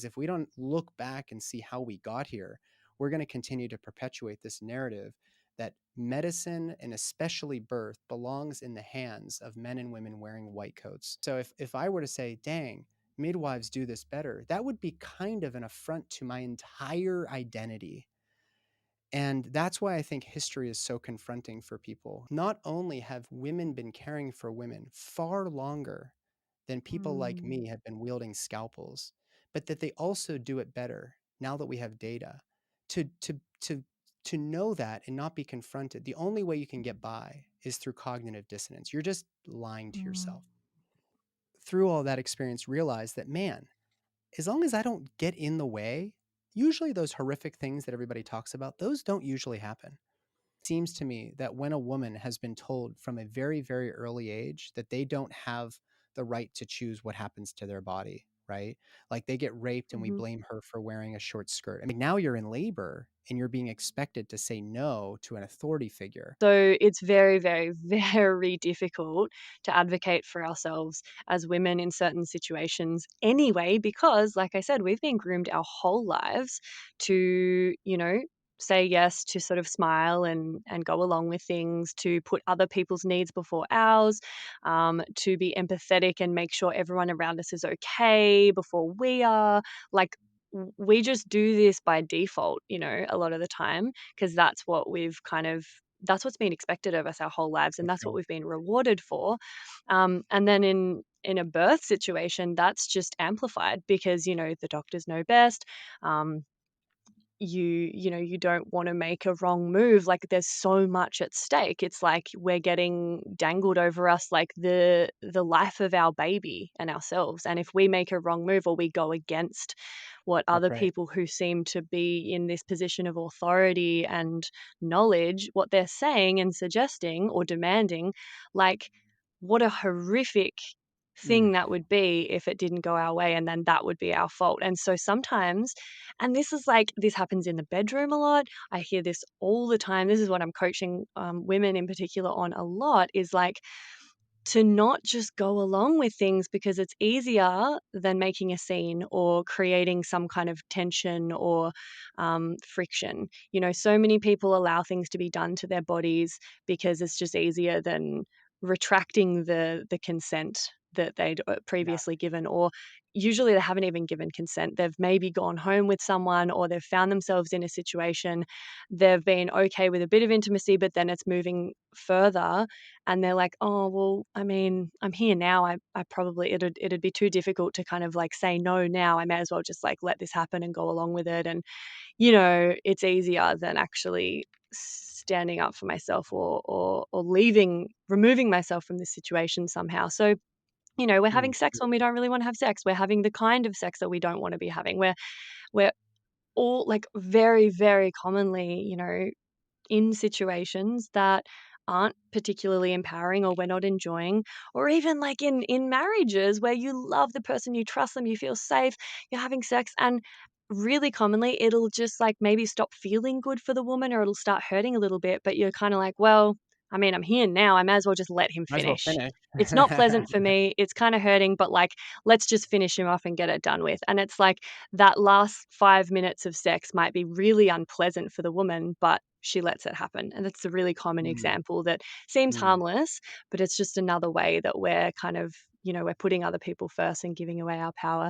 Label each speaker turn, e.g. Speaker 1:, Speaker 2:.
Speaker 1: If we don't look back and see how we got here, we're going to continue to perpetuate this narrative that medicine and especially birth belongs in the hands of men and women wearing white coats. So if I were to say, dang, midwives do this better, that would be kind of an affront to my entire identity. And that's why I think history is so confronting for people. Not only have women been caring for women far longer than people like
Speaker 2: Mm,
Speaker 1: me have been wielding scalpels, but that they also do it better now that we have data. To to to to know that and not be confronted, the only way you can get by is through cognitive dissonance. You're just lying to
Speaker 2: mm,
Speaker 1: yourself. Through all that experience, realize that, man, as long as I don't get in the way, usually those horrific things that everybody talks about, those don't usually happen. It seems to me that when a woman has been told from a very, very early age that they don't have the right to choose what happens to their body, right? Like they get raped and we
Speaker 2: mhm.
Speaker 1: blame her for wearing a short skirt. I mean, now you're in labor and you're being expected to say no to an authority figure.
Speaker 2: So it's very, very, very difficult to advocate for ourselves as women in certain situations anyway, because, like I said, we've been groomed our whole lives to, say yes, to sort of smile and go along with things, to put other people's needs before ours, to be empathetic and make sure everyone around us is okay before we are. Like, we just do this by default, a lot of the time, because that's what's been expected of us our whole lives, and that's what
Speaker 1: Okay.
Speaker 2: we've been rewarded for. And then in a birth situation, that's just amplified because the doctors know best. Um, you don't want to make a wrong move. Like, there's so much at stake. It's like we're getting dangled over us like the life of our baby and ourselves, and if we make a wrong move or we go against what
Speaker 1: That's
Speaker 2: other
Speaker 1: right.
Speaker 2: people who seem to be in this position of authority and knowledge, what they're saying and suggesting or demanding, like, what a horrific
Speaker 1: Mm,
Speaker 2: thing that would be if it didn't go our way, and then that would be our fault. And so sometimes, and this happens in the bedroom a lot. I hear this all the time. This is what I'm coaching women in particular on a lot, is like, to not just go along with things because it's easier than making a scene or creating some kind of tension or friction. So many people allow things to be done to their bodies because it's just easier than retracting the consent that they'd
Speaker 1: yeah.
Speaker 2: previously given, or usually they haven't even given consent. They've maybe gone home with someone, or they've found themselves in a situation. They've been okay with a bit of intimacy, but then it's moving further, and they're like, "Oh, well, I mean, I'm here now. I probably it'd be too difficult to kind of like say no now. I may as well just like let this happen and go along with it." And it's easier than actually standing up for myself, or removing myself from this situation somehow. So, we're
Speaker 1: Mm,
Speaker 2: having sex when we don't really want to have sex. We're having the kind of sex that we don't want to be having. We're all like very, very commonly, in situations that aren't particularly empowering or we're not enjoying, or even like in marriages where you love the person, you trust them, you feel safe, you're having sex, and really commonly it'll just like maybe stop feeling good for the woman, or it'll start hurting a little bit, but you're kind of like, well, I mean, I'm here now, I may as well just let him
Speaker 1: might as well
Speaker 2: finish.
Speaker 1: finish.
Speaker 2: It's not pleasant for me, it's kind of hurting, but like, let's just finish him off and get it done with. And it's like that last 5 minutes of sex might be really unpleasant for the woman, but she lets it happen. And that's a really common
Speaker 1: Mm,
Speaker 2: example that seems
Speaker 1: mm.
Speaker 2: harmless, but it's just another way that we're kind of, we're putting other people first and giving away our power.